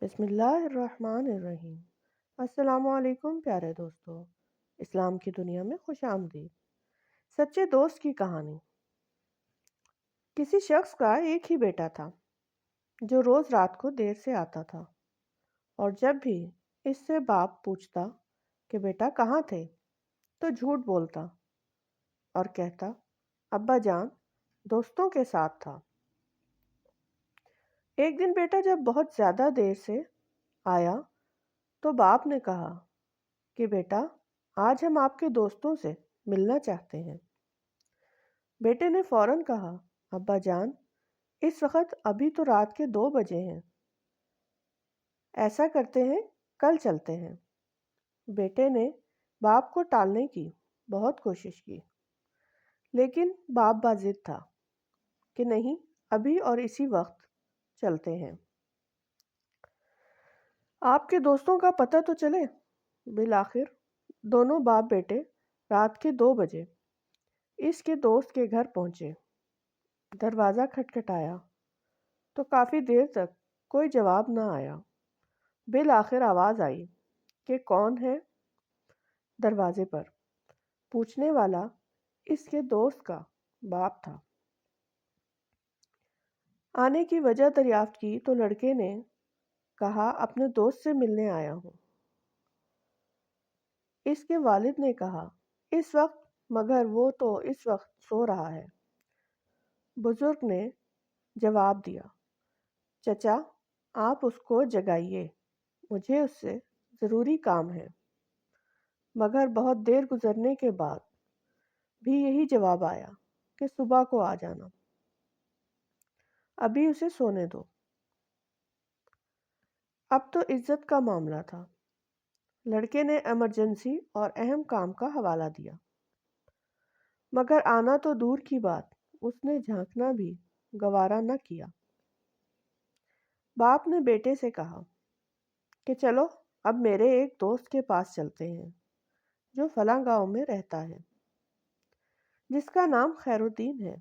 بسم اللہ الرحمن الرحیم۔ السلام علیکم پیارے دوستو، اسلام کی دنیا میں خوش آمدید۔ سچے دوست کی کہانی۔ کسی شخص کا ایک ہی بیٹا تھا جو روز رات کو دیر سے آتا تھا، اور جب بھی اس سے باپ پوچھتا کہ بیٹا کہاں تھے تو جھوٹ بولتا اور کہتا ابا جان دوستوں کے ساتھ تھا۔ ایک دن بیٹا جب بہت زیادہ دیر سے آیا تو باپ نے کہا کہ بیٹا آج ہم آپ کے دوستوں سے ملنا چاہتے ہیں۔ بیٹے نے فوراً کہا ابا جان اس وقت ابھی تو رات کے 2 بجے ہیں، ایسا کرتے ہیں کل چلتے ہیں۔ بیٹے نے باپ کو ٹالنے کی بہت کوشش کی، لیکن باپ باضد تھا کہ نہیں ابھی اور اسی وقت چلتے ہیں۔ آپ کے دوستوں کا پتہ تو چلے۔ بالآخر دونوں باپ بیٹے رات کے 2 بجے اس کے دوست کے گھر پہنچے۔ دروازہ کھٹکھٹایا تو کافی دیر تک کوئی جواب نہ آیا۔ بالآخر آواز آئی کہ کون ہے دروازے پر۔ پوچھنے والا اس کے دوست کا باپ تھا۔ آنے کی وجہ دریافت کی تو لڑکے نے کہا اپنے دوست سے ملنے آیا ہوں۔ اس کے والد نے کہا اس وقت مگر وہ تو اس وقت سو رہا ہے۔ بزرگ نے جواب دیا چچا آپ اس کو جگائیے، مجھے اس سے ضروری کام ہے۔ مگر بہت دیر گزرنے کے بعد بھی یہی جواب آیا کہ صبح کو آ جانا، ابھی اسے سونے دو۔ اب تو عزت کا معاملہ تھا۔ لڑکے نے ایمرجنسی اور اہم کام کا حوالہ دیا، مگر آنا تو دور کی بات اس نے جھانکنا بھی گوارا نہ کیا۔ باپ نے بیٹے سے کہا کہ چلو اب میرے ایک دوست کے پاس چلتے ہیں جو فلاں گاؤں میں رہتا ہے، جس کا نام خیر الدین ہے۔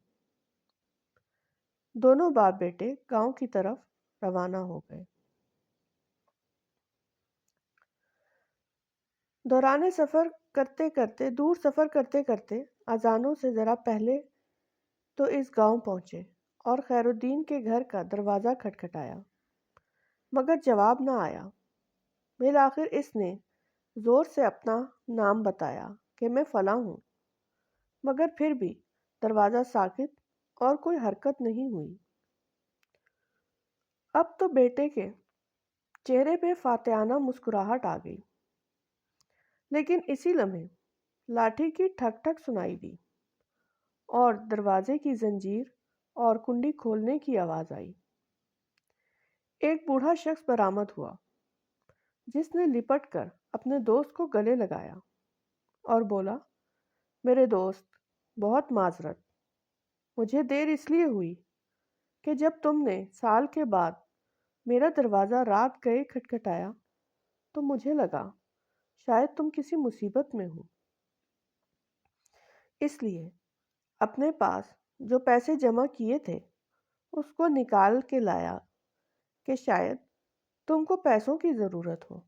دونوں باپ بیٹے گاؤں کی طرف روانہ ہو گئے۔ دوران سفر کرتے کرتے اذانوں سے ذرا پہلے تو اس گاؤں پہنچے اور خیر الدین کے گھر کا دروازہ کھٹکھٹایا، مگر جواب نہ آیا۔ بالآخر اس نے زور سے اپنا نام بتایا کہ میں فلاں ہوں، مگر پھر بھی دروازہ ساکت اور کوئی حرکت نہیں ہوئی۔ اب تو بیٹے کے چہرے پہ فاتحانہ مسکراہٹ آ گئی، لیکن اسی لمحے لاٹھی کی ٹھک ٹھک سنائی دی اور دروازے کی زنجیر اور کنڈی کھولنے کی آواز آئی۔ ایک بوڑھا شخص برآمد ہوا جس نے لپٹ کر اپنے دوست کو گلے لگایا اور بولا میرے دوست بہت معذرت، مجھے دیر اس لیے ہوئی کہ جب تم نے سال کے بعد میرا دروازہ رات گئے کھٹکھٹایا تو مجھے لگا شاید تم کسی مصیبت میں ہو، اس لیے اپنے پاس جو پیسے جمع کیے تھے اس کو نکال کے لایا کہ شاید تم کو پیسوں کی ضرورت ہو۔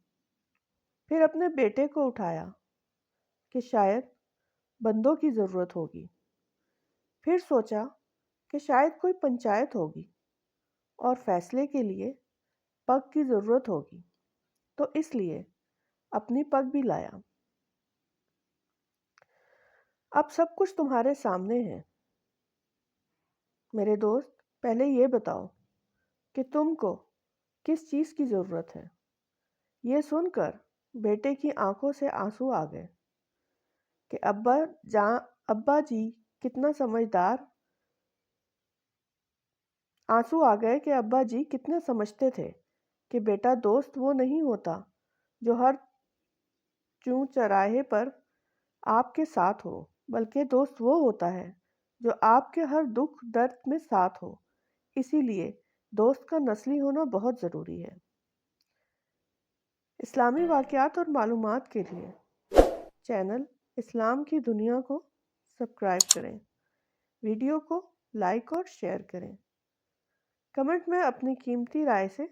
پھر اپنے بیٹے کو اٹھایا کہ شاید بندوں کی ضرورت ہوگی۔ پھر سوچا کہ شاید کوئی پنچایت ہوگی اور فیصلے کے لیے پگ کی ضرورت ہوگی، تو اس لیے اپنی پگ بھی لایا۔ اب سب کچھ تمہارے سامنے ہے۔ میرے دوست پہلے یہ بتاؤ کہ تم کو کس چیز کی ضرورت ہے؟ یہ سن کر بیٹے کی آنکھوں سے آنسو آ گئے کہ ابا جی کتنا سمجھدار آنسو آ گئے کہ ابا جی کتنے سمجھتے تھے کہ بیٹا دوست وہ نہیں ہوتا جو ہر چوں چراہے پر آپ کے ساتھ ہو، بلکہ دوست وہ ہوتا ہے جو آپ کے ہر دکھ درد میں ساتھ ہو۔ اسی لیے دوست کا نسلی ہونا بہت ضروری ہے۔ اسلامی واقعات اور معلومات کے لیے چینل اسلام کی دنیا کو سبسکرائب کریں، ویڈیو کو لائک اور شیئر کریں، کمنٹ میں اپنی قیمتی رائے سے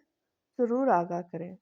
ضرور آگاہ کریں۔